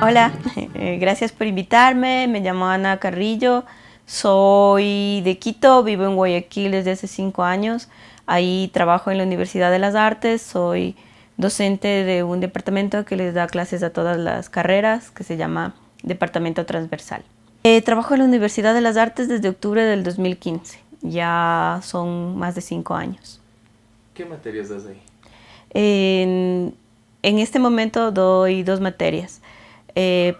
Hola, gracias por invitarme. Me llamo Ana Carrillo, soy de Quito, vivo en Guayaquil desde hace 5 años. Ahí trabajo en la Universidad de las Artes, soy docente de un departamento que les da clases a todas las carreras, que se llama Departamento Transversal. Trabajo en la Universidad de las Artes desde octubre del 2015, ya son más de 5 años. ¿Qué materias das ahí? En, en este momento doy dos materias.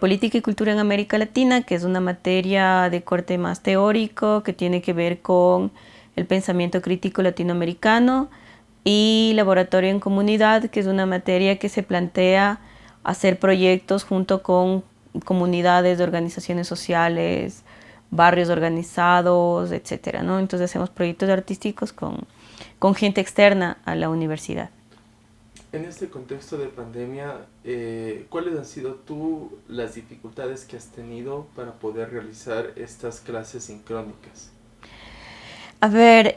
Política y Cultura en América Latina, que es una materia de corte más teórico, que tiene que ver con el pensamiento crítico latinoamericano, y Laboratorio en Comunidad, que es una materia que se plantea hacer proyectos junto con comunidades de organizaciones sociales, barrios organizados, etcétera, ¿no? Entonces hacemos proyectos artísticos con gente externa a la universidad. En este contexto de pandemia, ¿cuáles han sido las dificultades que has tenido para poder realizar estas clases sincrónicas? A ver,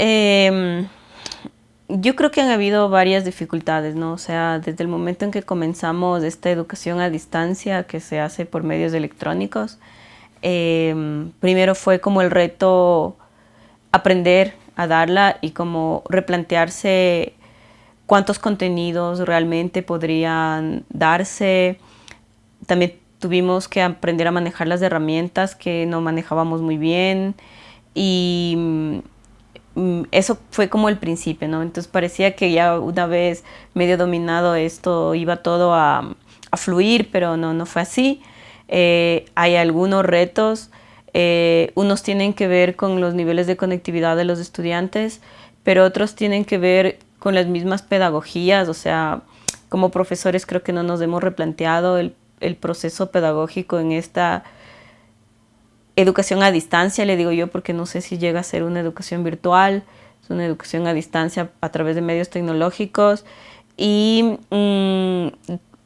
yo creo que han habido varias dificultades, ¿no? O sea, desde el momento en que comenzamos esta educación a distancia que se hace por medios electrónicos, primero fue como el reto aprender a darla y como replantearse cuántos contenidos realmente podrían darse. También tuvimos que aprender a manejar las herramientas que no manejábamos muy bien y eso fue como el principio, ¿no? Entonces parecía que ya una vez medio dominado esto iba todo a fluir, pero no fue así. Hay algunos retos, unos tienen que ver con los niveles de conectividad de los estudiantes, pero otros tienen que ver con las mismas pedagogías, o sea, como profesores creo que no nos hemos replanteado el proceso pedagógico en esta educación a distancia, le digo yo, porque no sé si llega a ser una educación virtual, es una educación a distancia a través de medios tecnológicos y, o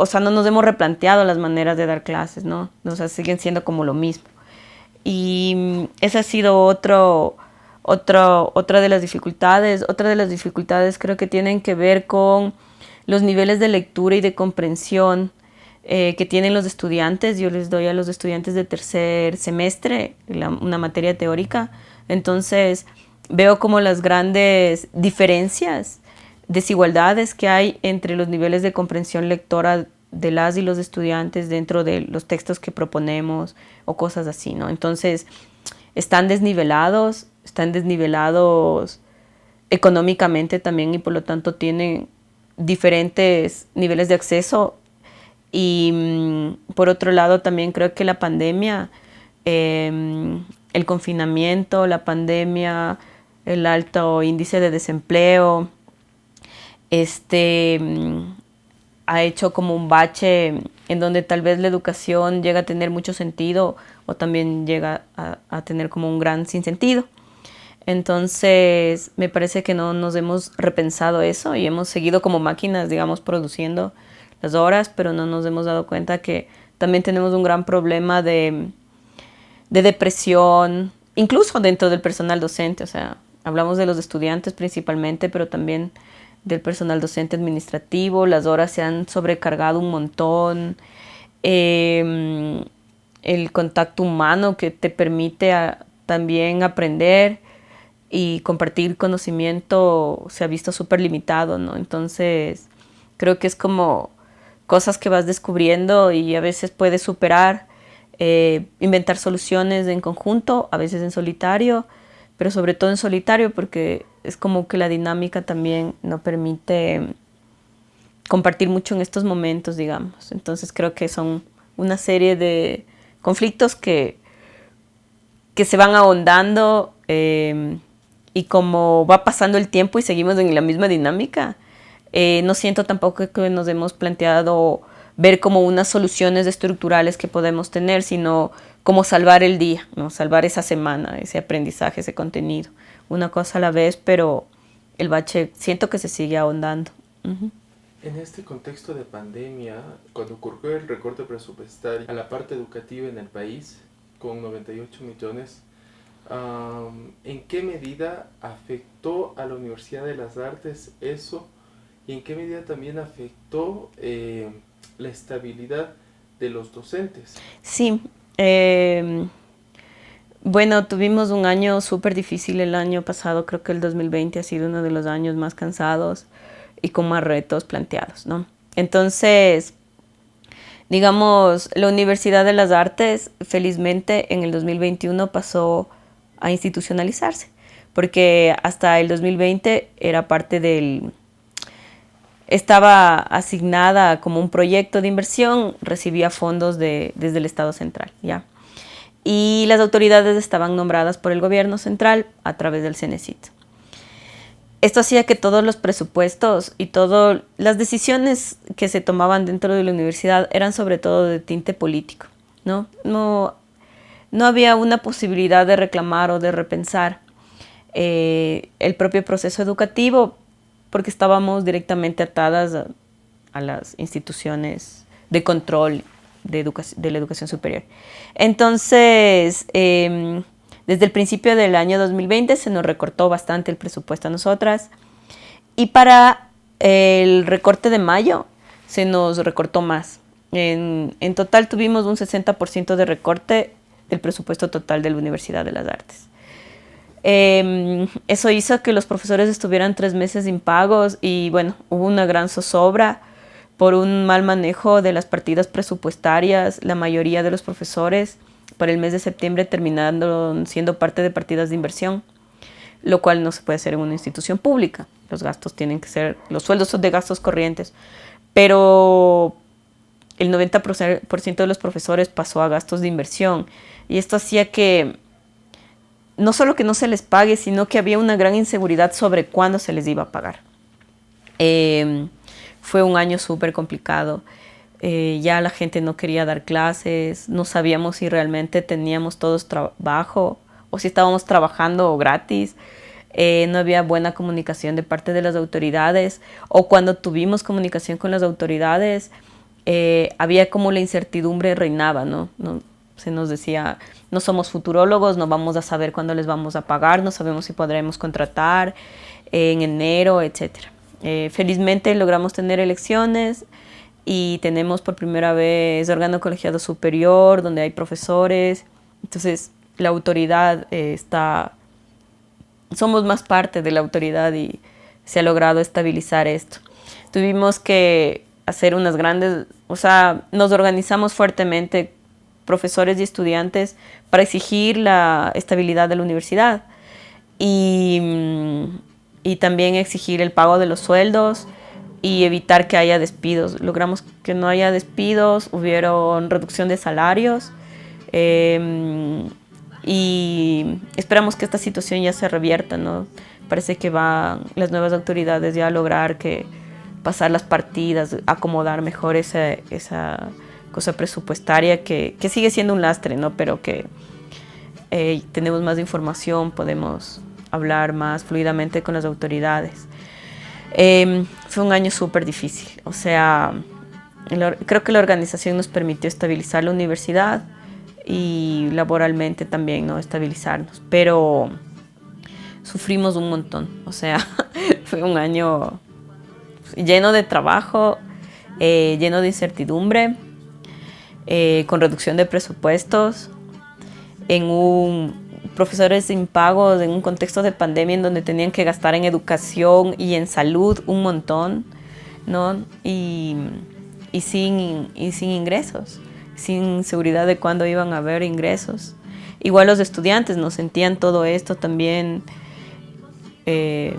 sea, no nos hemos replanteado las maneras de dar clases, ¿no? O sea, siguen siendo como lo mismo. Y esa ha sido otra de las dificultades. Otra de las dificultades creo que tienen que ver con los niveles de lectura y de comprensión que tienen los estudiantes. Yo les doy a los estudiantes de tercer semestre una materia teórica. Entonces veo como las grandes diferencias, desigualdades que hay entre los niveles de comprensión lectora de las y los estudiantes dentro de los textos que proponemos o cosas así, ¿no? Entonces, están desnivelados económicamente también y por lo tanto tienen diferentes niveles de acceso y por otro lado también creo que la pandemia, el confinamiento, la pandemia, el alto índice de desempleo, este ha hecho como un bache en donde tal vez la educación llega a tener mucho sentido o también llega a tener como un gran sinsentido. Entonces, me parece que no nos hemos repensado eso y hemos seguido como máquinas, digamos, produciendo las horas, pero no nos hemos dado cuenta que también tenemos un gran problema de depresión, incluso dentro del personal docente. O sea, hablamos de los estudiantes principalmente, pero también del personal docente administrativo. Las horas se han sobrecargado un montón. Eh, el contacto humano que te permite también aprender y compartir conocimiento se ha visto súper limitado, ¿no? Entonces, creo que es como cosas que vas descubriendo y a veces puedes superar, inventar soluciones en conjunto, a veces en solitario, pero sobre todo en solitario porque es como que la dinámica también no permite compartir mucho en estos momentos, digamos. Entonces creo que son una serie de conflictos que se van ahondando y como va pasando el tiempo y seguimos en la misma dinámica, no siento tampoco que nos hemos planteado ver como unas soluciones estructurales que podemos tener, sino como salvar el día, ¿no? Salvar esa semana, ese aprendizaje, ese contenido. Una cosa a la vez, pero el bache siento que se sigue ahondando. Uh-huh. En este contexto de pandemia, cuando ocurrió el recorte presupuestario a la parte educativa en el país, con 98 millones, ¿en qué medida afectó a la Universidad de las Artes eso? ¿Y en qué medida también afectó la estabilidad de los docentes. Sí, bueno, tuvimos un año súper difícil el año pasado. Creo que el 2020 ha sido uno de los años más cansados y con más retos planteados, ¿no? Entonces, digamos, la Universidad de las Artes, felizmente, en el 2021 pasó a institucionalizarse, porque hasta el 2020 era parte del... Estaba asignada como un proyecto de inversión, recibía fondos desde el Estado central, ¿ya? Y las autoridades estaban nombradas por el gobierno central a través del Cenecit. Esto hacía que todos los presupuestos y todas las decisiones que se tomaban dentro de la universidad eran sobre todo de tinte político, ¿no? No había una posibilidad de reclamar o de repensar el propio proceso educativo porque estábamos directamente atadas a las instituciones de control de la educación superior. Entonces, desde el principio del año 2020 se nos recortó bastante el presupuesto a nosotras y para el recorte de mayo se nos recortó más. En total tuvimos un 60% de recorte del presupuesto total de la Universidad de las Artes. Eso hizo que los profesores estuvieran 3 meses impagos y bueno, hubo una gran zozobra por un mal manejo de las partidas presupuestarias. La mayoría de los profesores para el mes de septiembre terminaron siendo parte de partidas de inversión, lo cual no se puede hacer en una institución pública. Los gastos tienen que ser, los sueldos son de gastos corrientes, pero el 90% de los profesores pasó a gastos de inversión y esto hacía que no solo que no se les pague, sino que había una gran inseguridad sobre cuándo se les iba a pagar. Fue un año súper complicado. Ya la gente no quería dar clases, no sabíamos si realmente teníamos todos trabajo o si estábamos trabajando gratis. No había buena comunicación de parte de las autoridades o cuando tuvimos comunicación con las autoridades había como la incertidumbre reinaba, ¿no? Se nos decía, no somos futurólogos, no vamos a saber cuándo les vamos a pagar, no sabemos si podremos contratar en enero, etc. Felizmente logramos tener elecciones y tenemos por primera vez órgano colegiado superior donde hay profesores. Entonces la autoridad somos más parte de la autoridad y se ha logrado estabilizar esto. Tuvimos que hacer unas grandes, nos organizamos fuertemente profesores y estudiantes para exigir la estabilidad de la universidad y también exigir el pago de los sueldos y evitar que haya despidos. Logramos que no haya despidos, hubieron reducción de salarios y esperamos que esta situación ya se revierta, ¿no? Parece que van las nuevas autoridades ya a lograr que pasar las partidas, acomodar mejor esa cosa presupuestaria que sigue siendo un lastre, ¿no? Pero que tenemos más información, podemos hablar más fluidamente con las autoridades. Fue un año súper difícil, creo que la organización nos permitió estabilizar la universidad y laboralmente también, ¿no? Estabilizarnos, pero sufrimos un montón, fue un año lleno de trabajo, lleno de incertidumbre, con reducción de presupuestos, profesores impagos en un contexto de pandemia en donde tenían que gastar en educación y en salud un montón, ¿no? Y sin ingresos, sin seguridad de cuándo iban a haber ingresos. Igual los estudiantes nos sentían todo esto también. En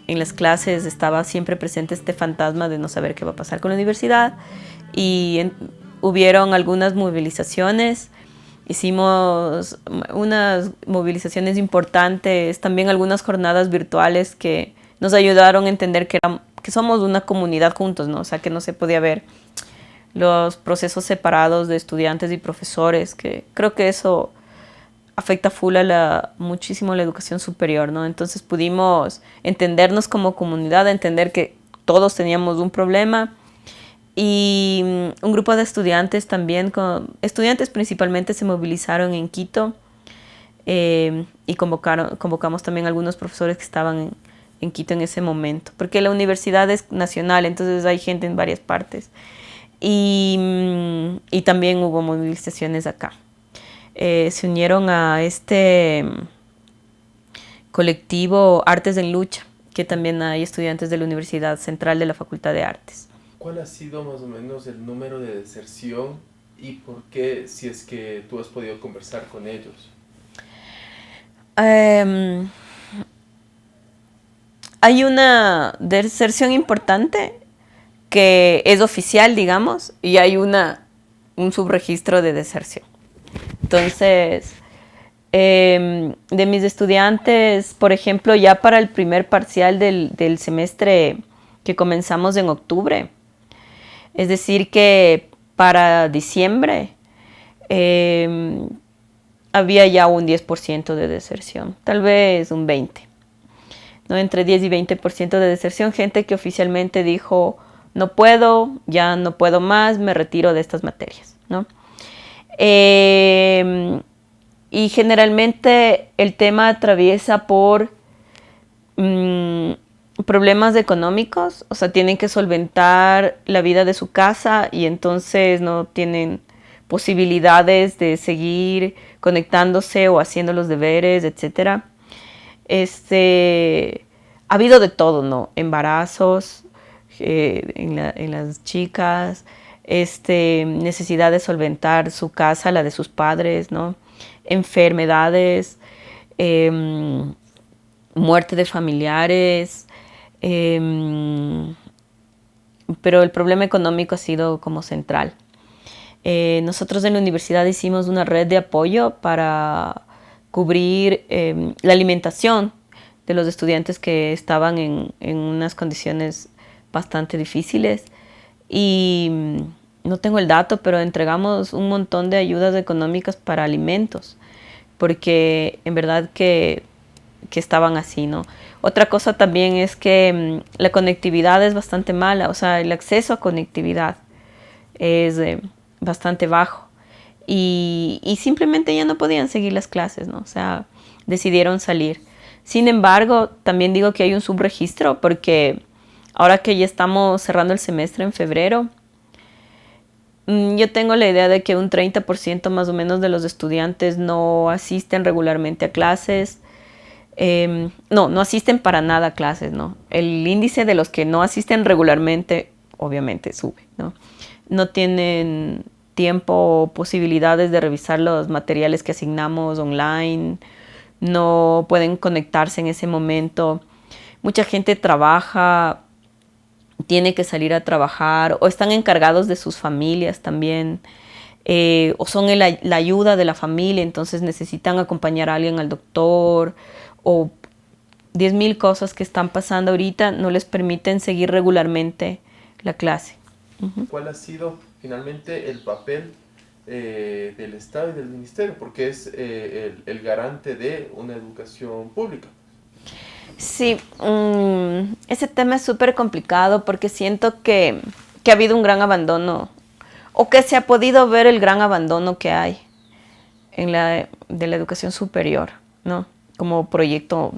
las clases estaba siempre presente este fantasma de no saber qué va a pasar con la universidad y hubieron algunas movilizaciones. Hicimos unas movilizaciones importantes, también algunas jornadas virtuales que nos ayudaron a entender que somos una comunidad juntos, ¿no? Que no se podía ver los procesos separados de estudiantes y profesores, que creo que eso afecta muchísimo a la educación superior, ¿no? Entonces pudimos entendernos como comunidad, entender que todos teníamos un problema. Y un grupo de estudiantes también, estudiantes principalmente, se movilizaron en Quito y convocamos también a algunos profesores que estaban en Quito en ese momento, porque la universidad es nacional, entonces hay gente en varias partes. y también hubo movilizaciones acá. Se unieron a este colectivo Artes en Lucha, que también hay estudiantes de la Universidad Central de la Facultad de Artes. ¿Cuál ha sido más o menos el número de deserción y por qué, si es que tú has podido conversar con ellos? Hay una deserción importante que es oficial, digamos, y hay un subregistro de deserción. Entonces, de mis estudiantes, por ejemplo, ya para el primer parcial del semestre que comenzamos en octubre, es decir, que para diciembre había ya un 10% de deserción, tal vez un 20%, ¿no? Entre 10 y 20% de deserción, gente que oficialmente dijo, no puedo, ya no puedo más, me retiro de estas materias, ¿no? Y generalmente el tema atraviesa por problemas económicos, o sea, tienen que solventar la vida de su casa y entonces no tienen posibilidades de seguir conectándose o haciendo los deberes, etc. Ha habido de todo, ¿no? Embarazos en las chicas, necesidad de solventar su casa, la de sus padres, ¿no? Enfermedades, muerte de familiares, pero el problema económico ha sido como central. Nosotros en la universidad hicimos una red de apoyo para cubrir la alimentación de los estudiantes que estaban en unas condiciones bastante difíciles y no tengo el dato, pero entregamos un montón de ayudas económicas para alimentos, porque en verdad que estaban así, ¿no? Otra cosa también es que la conectividad es bastante mala, o sea, el acceso a conectividad es bastante bajo y simplemente ya no podían seguir las clases, ¿no? O sea, decidieron salir. Sin embargo, también digo que hay un subregistro porque ahora que ya estamos cerrando el semestre en febrero, yo tengo la idea de que un 30% más o menos de los estudiantes no asisten regularmente a clases. No asisten para nada a clases, ¿no? El índice de los que no asisten regularmente, obviamente, sube, ¿no? No tienen tiempo o posibilidades de revisar los materiales que asignamos online, no pueden conectarse en ese momento. Mucha gente trabaja, tiene que salir a trabajar o están encargados de sus familias también, o son la ayuda de la familia, entonces necesitan acompañar a alguien al doctor o 10.000 cosas que están pasando ahorita no les permiten seguir regularmente la clase. ¿Cuál ha sido finalmente el papel del Estado y del Ministerio? Porque es el garante de una educación pública. Sí, ese tema es súper complicado porque siento que ha habido un gran abandono o que se ha podido ver el gran abandono que hay de la educación superior, ¿no? Como proyecto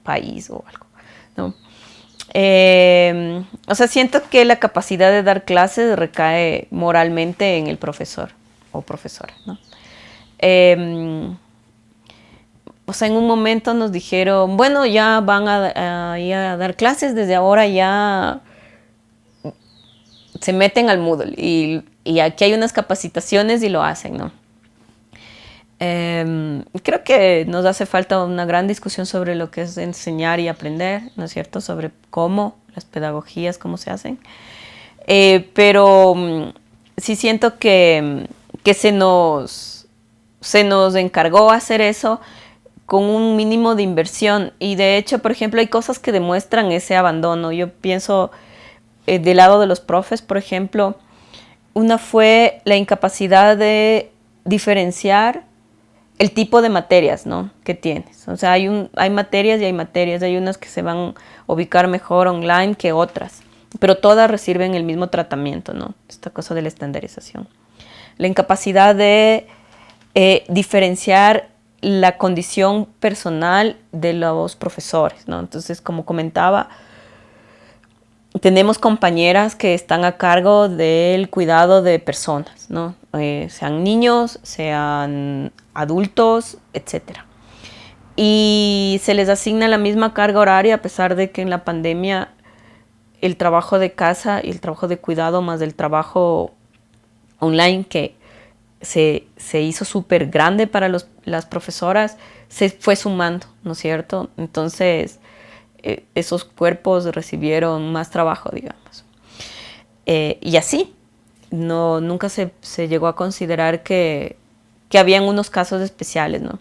país o algo, ¿no? O sea, siento que la capacidad de dar clases recae moralmente en el profesor o profesora, ¿no? O sea, en un momento nos dijeron, bueno, ya van a dar clases, desde ahora ya se meten al Moodle y aquí hay unas capacitaciones y lo hacen, ¿no? Creo que nos hace falta una gran discusión sobre lo que es enseñar y aprender, ¿no es cierto? Sobre cómo, las pedagogías, cómo se hacen. Pero sí siento que se nos encargó hacer eso con un mínimo de inversión. Y de hecho, por ejemplo, hay cosas que demuestran ese abandono. Yo pienso del lado de los profes, por ejemplo, una fue la incapacidad de diferenciar el tipo de materias, ¿no?, que tienes. O sea, hay materias y hay materias. Hay unas que se van a ubicar mejor online que otras, pero todas reciben el mismo tratamiento, ¿no? Esta cosa de la estandarización. La incapacidad de diferenciar la condición personal de los profesores, ¿no? Entonces, como comentaba, tenemos compañeras que están a cargo del cuidado de personas, ¿no? Sean niños, sean adultos, etcétera. Y se les asigna la misma carga horaria a pesar de que en la pandemia el trabajo de casa y el trabajo de cuidado más el trabajo online que se hizo súper grande para las profesoras, se fue sumando, ¿no es cierto? Entonces, esos cuerpos recibieron más trabajo, digamos. Y así, no, nunca se llegó a considerar que habían unos casos especiales, ¿no?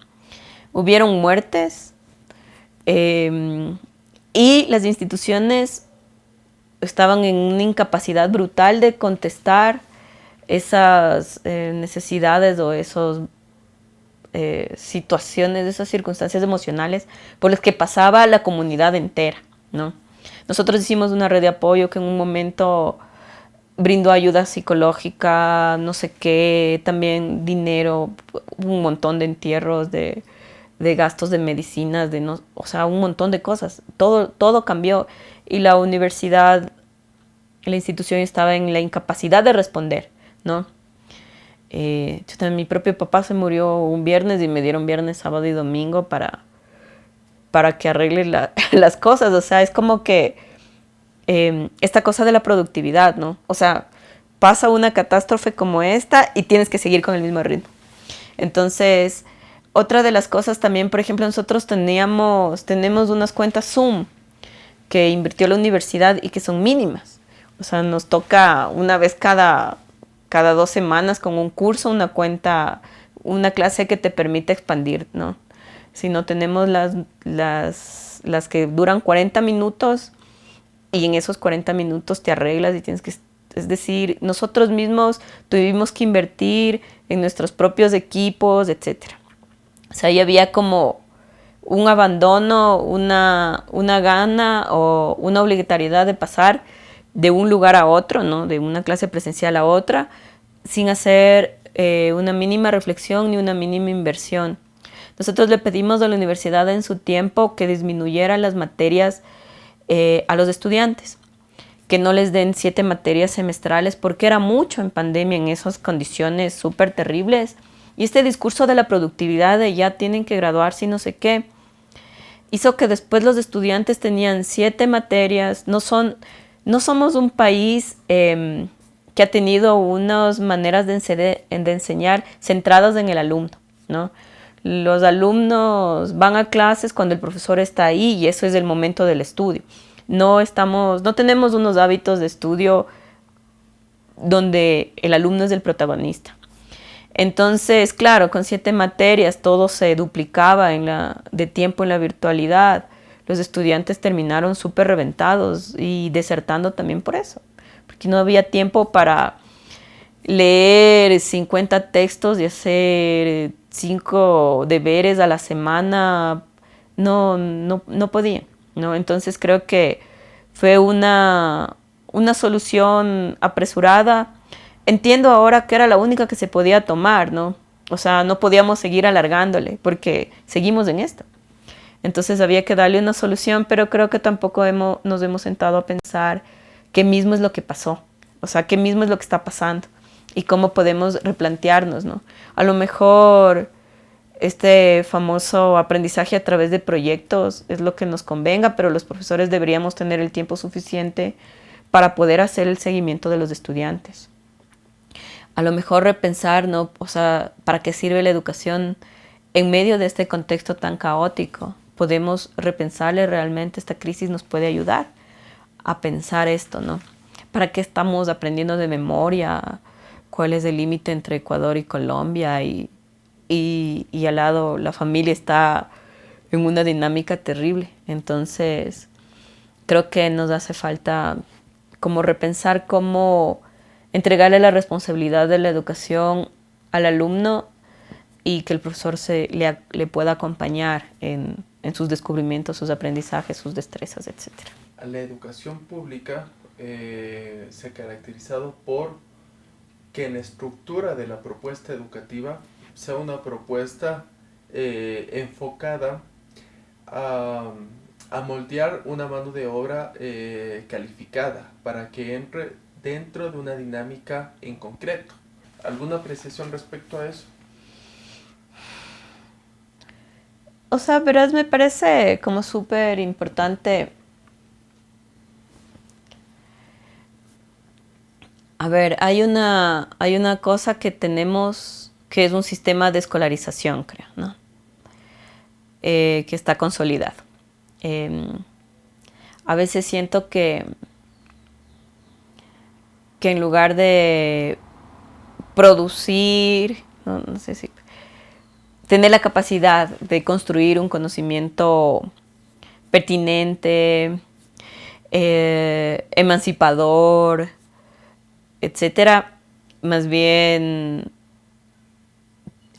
Hubieron muertes y las instituciones estaban en una incapacidad brutal de contestar esas necesidades o esas situaciones, esas circunstancias emocionales por las que pasaba la comunidad entera, ¿no? Nosotros hicimos una red de apoyo que en un momento brindó ayuda psicológica, no sé qué, también dinero, un montón de entierros, de gastos de medicinas, de no, o sea, un montón de cosas. Todo cambió y la universidad, la institución estaba en la incapacidad de responder, ¿no? Mi propio papá se murió un viernes y me dieron viernes, sábado y domingo para que arregle las cosas. O sea, es como que esta cosa de la productividad, ¿no? O sea, pasa una catástrofe como esta y tienes que seguir con el mismo ritmo. Entonces, otra de las cosas también, por ejemplo, nosotros tenemos unas cuentas Zoom que invirtió la universidad y que son mínimas. O sea, nos toca una vez cada 2 semanas con un curso, una cuenta, una clase que te permite expandir, ¿no? Si no tenemos las que duran 40 minutos y en esos 40 minutos te arreglas y tienes que, es decir, nosotros mismos tuvimos que invertir en nuestros propios equipos, etcétera. O sea, ahí había como un abandono, una gana o una obligatoriedad de pasar de un lugar a otro, ¿no? De una clase presencial a otra, sin hacer una mínima reflexión ni una mínima inversión. Nosotros le pedimos a la universidad en su tiempo que disminuyera las materias a los estudiantes, que no les den 7 materias semestrales, porque era mucho en pandemia en esas condiciones súper terribles. Y este discurso de la productividad de ya tienen que graduarse y no sé qué, hizo que después los estudiantes tenían 7 materias. No somos un país que ha tenido unas maneras de enseñar centradas en el alumno, ¿no? Los alumnos van a clases cuando el profesor está ahí y eso es el momento del estudio. No tenemos unos hábitos de estudio donde el alumno es el protagonista. Entonces, claro, con 7 materias todo se duplicaba de tiempo en la virtualidad. Los estudiantes terminaron súper reventados y desertando también por eso, porque no había tiempo para leer 50 textos y hacer 5 deberes a la semana. No podían, ¿no? Entonces creo que fue una solución apresurada. Entiendo ahora que era la única que se podía tomar, ¿no? O sea, no podíamos seguir alargándole porque seguimos en esto. Entonces había que darle una solución, pero creo que tampoco nos hemos sentado a pensar qué mismo es lo que pasó. O sea, qué mismo es lo que está pasando y cómo podemos replantearnos, ¿no? A lo mejor este famoso aprendizaje a través de proyectos es lo que nos convenga, pero los profesores deberíamos tener el tiempo suficiente para poder hacer el seguimiento de los estudiantes. A lo mejor repensar, ¿no? O sea, ¿para qué sirve la educación en medio de este contexto tan caótico? Podemos repensarle realmente, esta crisis nos puede ayudar a pensar esto, ¿no? ¿Para qué estamos aprendiendo de memoria? ¿Cuál es el límite entre Ecuador y Colombia? Y al lado la familia está en una dinámica terrible. Entonces, creo que nos hace falta como repensar cómo entregarle la responsabilidad de la educación al alumno y que el profesor le pueda acompañar en sus descubrimientos, sus aprendizajes, sus destrezas, etc. La educación pública se ha caracterizado por que en la estructura de la propuesta educativa sea una propuesta enfocada a a moldear una mano de obra calificada para que entre dentro de una dinámica en concreto. ¿Alguna apreciación respecto a eso? O sea, verás, me parece como súper importante. A ver, hay una cosa que tenemos que es un sistema de escolarización, creo, ¿no? Que está consolidado. Eh, a veces siento que en lugar de producir, no sé si, tener la capacidad de construir un conocimiento pertinente, emancipador, etcétera, más bien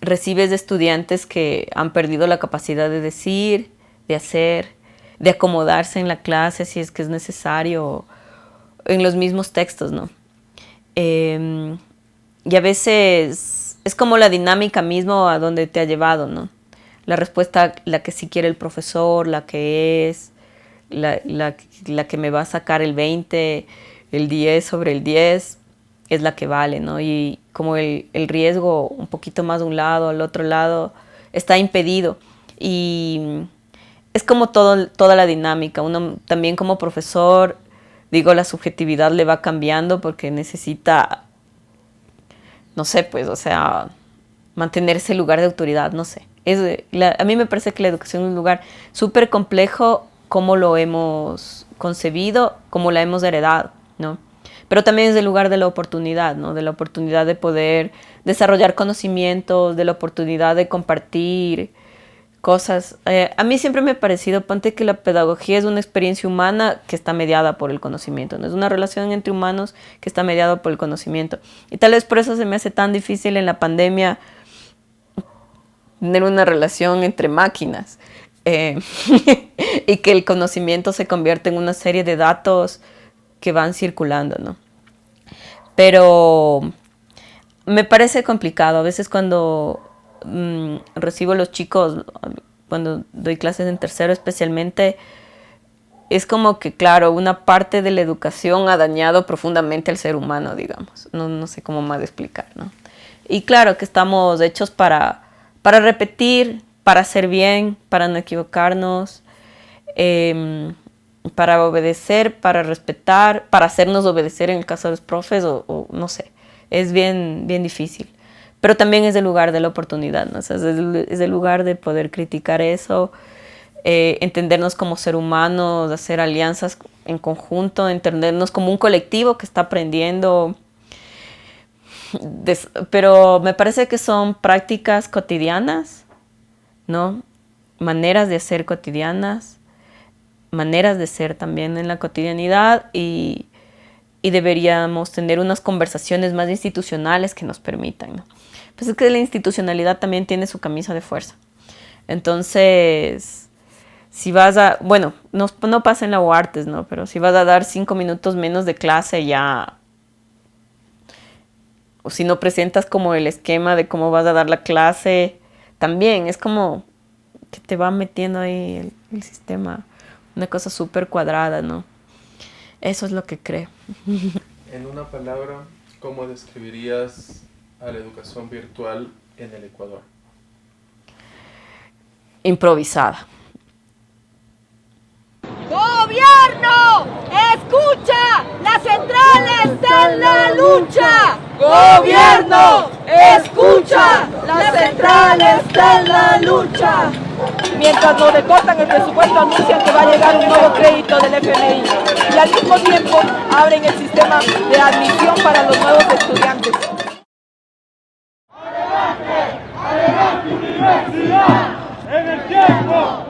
recibes de estudiantes que han perdido la capacidad de decir, de hacer, de acomodarse en la clase si es que es necesario, en los mismos textos, ¿no? Y a veces es como la dinámica mismo a donde te ha llevado, ¿no? La respuesta, la que sí quiere el profesor, la que es, la que me va a sacar el 20, el 10 sobre el 10, es la que vale, ¿no? Y como el riesgo un poquito más de un lado, al otro lado, está impedido. Y es como toda la dinámica. Uno también como profesor, digo, la subjetividad le va cambiando porque necesita, no sé, pues, o sea, mantener ese lugar de autoridad, no sé. A mí me parece que la educación es un lugar súper complejo, como lo hemos concebido, como la hemos heredado, ¿no? Pero también es el lugar de la oportunidad, ¿no? De la oportunidad de poder desarrollar conocimientos, de la oportunidad de compartir cosas. A mí siempre me ha parecido, ponte, que la pedagogía es una experiencia humana que está mediada por el conocimiento, ¿no? Es una relación entre humanos que está mediada por el conocimiento. Y tal vez por eso se me hace tan difícil en la pandemia tener una relación entre máquinas y que el conocimiento se convierta en una serie de datos que van circulando, ¿no? Pero me parece complicado. A veces cuando recibo a los chicos, cuando doy clases en tercero especialmente, es como que, claro, una parte de la educación ha dañado profundamente al ser humano, digamos. No sé cómo más explicar, ¿no? Y claro que estamos hechos para repetir, para hacer bien, para no equivocarnos, para obedecer, para respetar, para hacernos obedecer en el caso de los profes, o no sé, es bien difícil. Pero también es el lugar de la oportunidad, ¿no? O sea, es el lugar de poder criticar eso, entendernos como ser humanos, hacer alianzas en conjunto, entendernos como un colectivo que está aprendiendo. Pero me parece que son prácticas cotidianas, ¿no? Maneras de hacer cotidianas, maneras de ser también en la cotidianidad y deberíamos tener unas conversaciones más institucionales que nos permitan, ¿no? Pues es que la institucionalidad también tiene su camisa de fuerza. Entonces, si vas a, bueno, no pasa en la UARTES, ¿no? Pero si vas a dar 5 minutos menos de clase ya, o si no presentas como el esquema de cómo vas a dar la clase, también es como que te va metiendo ahí el sistema, una cosa súper cuadrada, ¿no? Eso es lo que creo. En una palabra, ¿cómo describirías a la educación virtual en el Ecuador? Improvisada. ¡Gobierno! ¡Escucha! ¡La central está en la lucha! ¡Gobierno! ¡Escucha! ¡La central está en la lucha! Mientras nos recortan el presupuesto, anuncian que va a llegar un nuevo crédito del FMI y al mismo tiempo abren el sistema de admisión para los nuevos estudiantes. ¡Adelante! ¡Adelante, universidad! ¡En el tiempo!